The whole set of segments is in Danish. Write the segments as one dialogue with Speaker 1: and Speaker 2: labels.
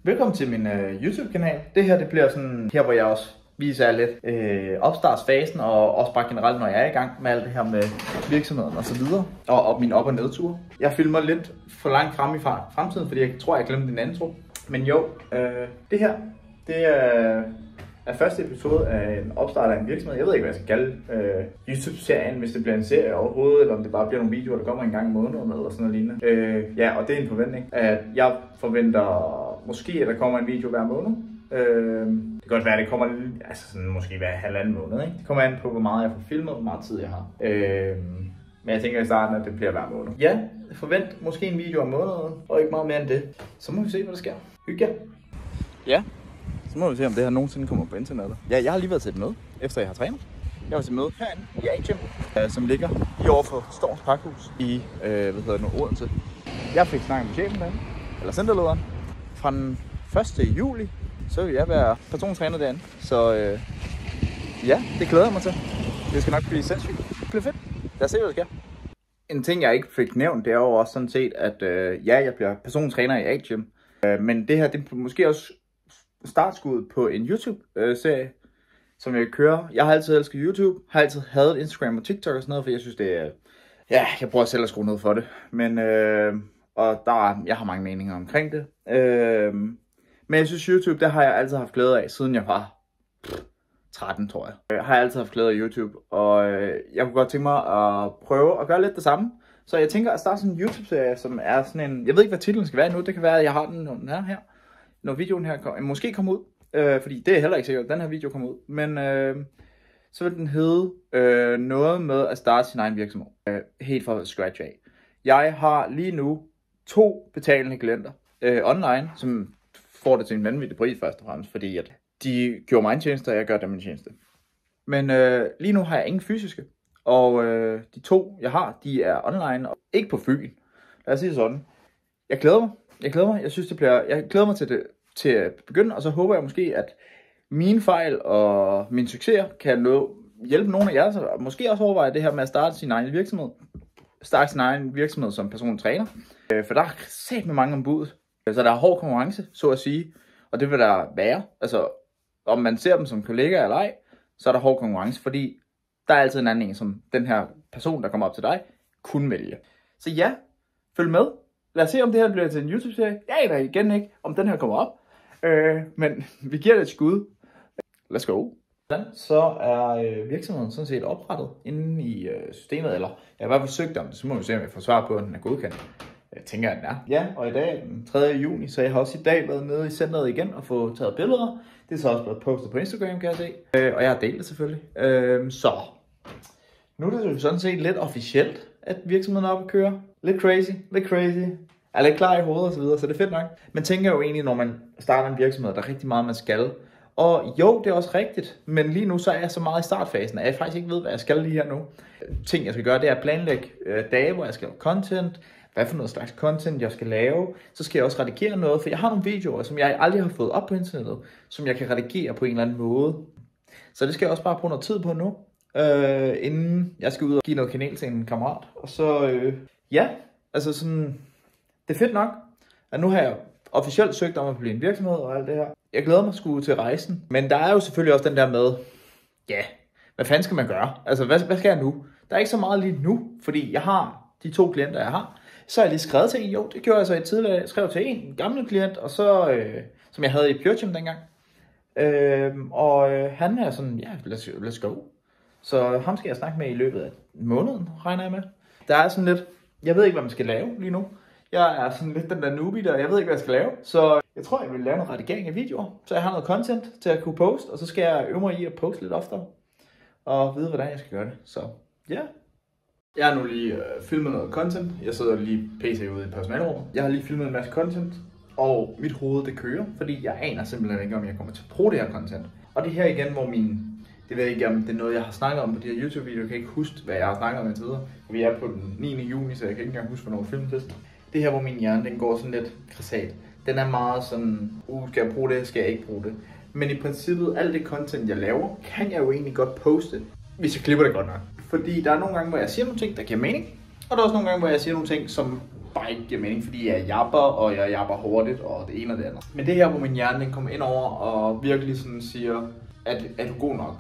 Speaker 1: Velkommen til min YouTube-kanal. Det her det bliver sådan her, hvor jeg også viser jer lidt opstartsfasen, og også bare generelt, når jeg er i gang med alt det her med virksomheden og så videre, og min op- og nedtur. Jeg filmer lidt for langt frem i fremtiden, fordi jeg tror, jeg glemte den intro. Men jo, det her, det er første episode af en opstart af en virksomhed. Jeg ved ikke, hvad jeg skal kalde YouTube-serien, hvis det bliver en serie overhovedet, eller om det bare bliver nogle videoer, der kommer en gang i måneden, eller sådan noget lignende. Ja, og det er en forventning, at jeg forventer måske, at der kommer en video hver måned. Det kan godt være, at det kommer altså sådan, måske hver halvanden måned, ikke? Det kommer an på, hvor meget jeg får filmet, hvor meget tid jeg har. Men jeg tænker i starten, at det bliver hver måned. Ja, forvent måske en video om måneden, og ikke meget mere end det. Så må vi se, hvad der sker. Hygge jer. Ja, så må vi se, om det her nogensinde kommer på internettet. Ja, jeg har lige været til et møde, efter jeg har trænet. Jeg var til et møde herinde i A-Gym, som ligger lige over for Storms Pakhus i Odense. Jeg fik snakket med chefen derinde, eller centerlederen. Fra den 1. juli, så vil jeg være persontræner derinde. Så ja, det glæder jeg mig til. Det skal nok blive sindssygt. Det bliver fedt. Lad os se, hvad der sker. En ting, jeg ikke fik nævnt, det er jo også sådan set, at ja, jeg bliver persontræner i A-Gym. Men det her, det er måske også startskuddet på en YouTube-serie, som jeg kører. Jeg har altid elsket YouTube, har altid hadet Instagram og TikTok og sådan noget, for jeg synes, det er... Ja, jeg prøver selv at skrue ned for det. Men, og jeg har mange meninger omkring det. Men jeg synes, YouTube, det har jeg altid haft glæde af, siden jeg var 13, tror jeg. Har jeg altid haft glæde af YouTube, og jeg kunne godt tænke mig at prøve at gøre lidt det samme. Så jeg tænker at starte sådan en YouTube-serie, som er sådan en... Jeg ved ikke, hvad titlen skal være nu. Det kan være, at jeg har den her. Når videoen her måske kommer ud. Fordi det er heller ikke sikkert, at den her video kommer ud. Men så vil den hedde noget med at starte sin egen virksomhed. Helt fra scratch af. Jeg har lige nu 2 betalende klienter online, som får det til en vanvittig pris først og fremmest. Fordi at de gjorde mig en tjeneste, og jeg gør dem en tjeneste. Men lige nu har jeg ingen fysiske. Og de 2, jeg har, de er online, og ikke på Fyn. Lad os sige sådan. Jeg glæder mig. Jeg synes, jeg glæder mig til at begynde, og så håber jeg måske, at mine fejl og mine succeser kan hjælpe nogle af jer, så måske også overveje det her med at starte sin egen virksomhed. Starte sin egen virksomhed som personlig træner. For der er sat med mange om budet. Så der er hård konkurrence, så at sige. Og det vil der være. Altså, om man ser dem som kollegaer eller ej, så er der hård konkurrence, fordi der er altid en anden en, som den her person, der kommer op til dig, kunne vælge. Så ja, følg med. Lad os se, om det her bliver til en YouTube-serie. Jeg aner igen ikke, om den her kommer op. Men vi giver det et skud. Let's go. Så er virksomheden sådan set oprettet inde i systemet, eller jeg har i hvert fald søgt om det, så må vi se, om jeg får svar på, at den er godkendt. Jeg tænker, at den er. Ja, og i dag er den 3. juni, så jeg har også i dag været nede i centret igen og få taget billeder. Det er så også blevet postet på Instagram, kan jeg se. Og jeg har delt det selvfølgelig. Så nu er det jo sådan set lidt officielt, at virksomheden er oppe at køre. Lidt crazy. Er lidt klar i hovedet og så videre, så det er fedt nok. Man tænker jo egentlig, når man starter en virksomhed, der er rigtig meget, man skal. Og jo, det er også rigtigt, men lige nu så er jeg så meget i startfasen, at jeg faktisk ikke ved, hvad jeg skal lige her nu. Ting, jeg skal gøre, det er at planlægge dage, hvor jeg skal lave content. Hvad for noget slags content, jeg skal lave. Så skal jeg også redigere noget, for jeg har nogle videoer, som jeg aldrig har fået op på internettet, som jeg kan redigere på en eller anden måde. Så det skal jeg også bare bruge noget tid på nu, inden jeg skal ud og give noget kanal til en kammerat. Og så, ja, altså sådan, det er fedt nok, at nu har jeg officielt søgt om at blive en virksomhed og alt det her. Jeg glæder mig sgu til rejsen, men der er jo selvfølgelig også den der med, ja, hvad fanden skal man gøre? Altså, hvad skal jeg nu? Der er ikke så meget lige nu, fordi jeg har de 2 klienter, jeg har. Så har jeg lige skrevet til en, jo, det gjorde jeg så i tidligere. Jeg skrev til en gammel klient, og så, som jeg havde i Pure Gym dengang. Han er sådan, ja, let's go. Så ham skal jeg snakke med i løbet af måneden, regner jeg med. Der er sådan lidt, jeg ved ikke, hvad man skal lave lige nu. Jeg er sådan lidt den der newbie der, jeg ved ikke, hvad jeg skal lave. Så jeg tror, jeg vil lave noget redigering af videoer, så jeg har noget content til at kunne poste, og så skal jeg øve mig i at poste lidt oftere. Og vide, hvordan jeg skal gøre det. Så ja. Yeah. Jeg har nu lige filmet noget content. Jeg sidder lige PC ude i personalrummet. Jeg har lige filmet en masse content, og mit hoved det kører, fordi jeg aner simpelthen ikke, om jeg kommer til at bruge det her content. Og det her igen, hvor det ved jeg ikke, om det er noget, jeg har snakket om på de her YouTube-videoer. Jeg kan ikke huske, hvad jeg har snakket om indtil videre. Vi er på den 9. juni, så jeg kan ikke engang huske, hvornår filmen det. Det her, hvor min hjerne, den går sådan lidt krasat. Den er meget sådan, skal jeg bruge det, skal jeg ikke bruge det. Men i princippet, alt det content, jeg laver, kan jeg jo egentlig godt poste, hvis jeg klipper det godt nok. Fordi der er nogle gange, hvor jeg siger nogle ting, der giver mening. Og der er også nogle gange, hvor jeg siger nogle ting, som bare bare ikke giver mening, fordi jeg japper, og jeg japper hurtigt, og det ene og det andet. Men det her, hvor min hjerne den kommer ind over og virkelig sådan siger, at er du god nok?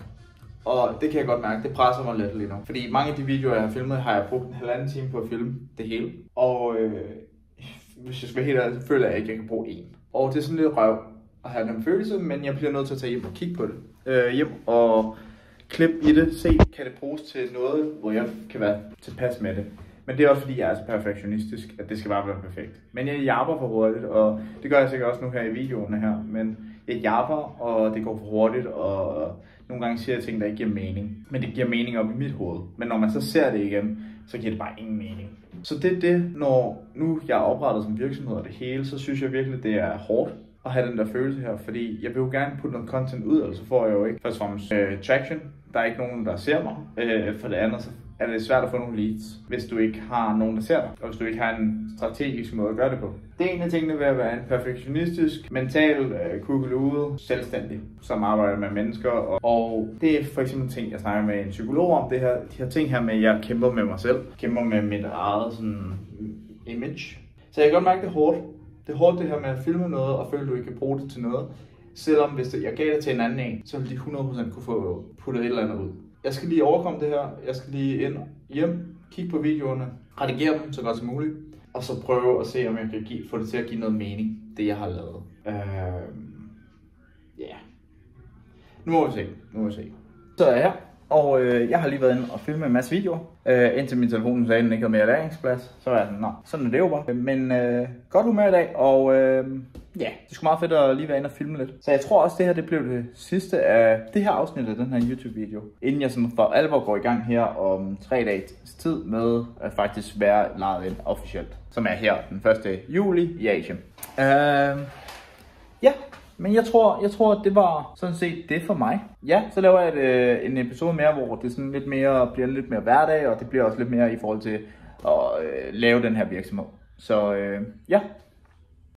Speaker 1: Og det kan jeg godt mærke, det presser mig lidt lige nu. Fordi mange af de videoer, jeg har filmet, har jeg brugt en halvanden time på at filme det hele. Og hvis jeg skal være helt ærlig, så føler jeg ikke, at jeg kan bruge en. Og det er sådan lidt røv at have den følelse, men jeg bliver nødt til at tage hjem og kigge på det. Hjem og klip i det, se, kan det bruges til noget, hvor jeg kan være tilpas med det. Men det er også fordi, jeg er så perfektionistisk, at det skal bare være perfekt. Men jeg japper for hurtigt, og det gør jeg sikkert også nu her i videoerne her. Men jeg japper, og det går for hurtigt, og nogle gange siger jeg ting, der ikke giver mening. Men det giver mening op i mit hoved. Men når man så ser det igen, så giver det bare ingen mening. Så det er det, når nu jeg er oprettet som virksomhed og det hele, så synes jeg virkelig, det er hårdt at have den der følelse her. Fordi jeg vil jo gerne putte noget content ud, og så får jeg jo ikke først og fremmest traction. Der er ikke nogen, der ser mig. For det andet, så er det svært at få nogle leads, hvis du ikke har nogen, der ser dig, og hvis du ikke har en strategisk måde at gøre det på. Det er en af tingene ved at være en perfektionistisk, mental kukkelude, selvstændig, som arbejder med mennesker. Og det er for eksempel ting, jeg snakker med en psykolog om, de her ting her med, at jeg kæmper med mig selv, kæmper med mit eget sådan, image. Så jeg kan godt mærke, det er hårdt. Det er hårdt det her med at filme noget, og føle, at du ikke kan bruge det til noget. Selvom hvis jeg gav det til en anden en, så ville de 100% kunne få puttet et eller andet ud. Jeg skal lige overkomme det her. Jeg skal lige ind hjem, kigge på videoerne, redigere dem så godt som muligt, og så prøve at se, om jeg kan få det til at give noget mening, det jeg har lavet. Nu må vi se. Så er jeg her, og jeg har lige været inde og filmet en masse videoer, indtil min telefon sagde, at den ikke havde mere lagringsplads. Så var jeg sådan, sådan er det jo bare. Men godt humør i dag, og det skulle meget fedt at lige være inde og filme lidt. Så jeg tror også, det her det blev det sidste af det her afsnit af den her YouTube-video. Inden jeg sådan for alvor går i gang her om 3 dages tid med at faktisk være lejet ind officielt. Som er her den 1. juli i Asien. Men jeg tror, at det var sådan set det for mig. Ja, så laver jeg en episode mere, hvor det sådan bliver lidt mere hverdag, og det bliver også lidt mere i forhold til at lave den her virksomhed. Så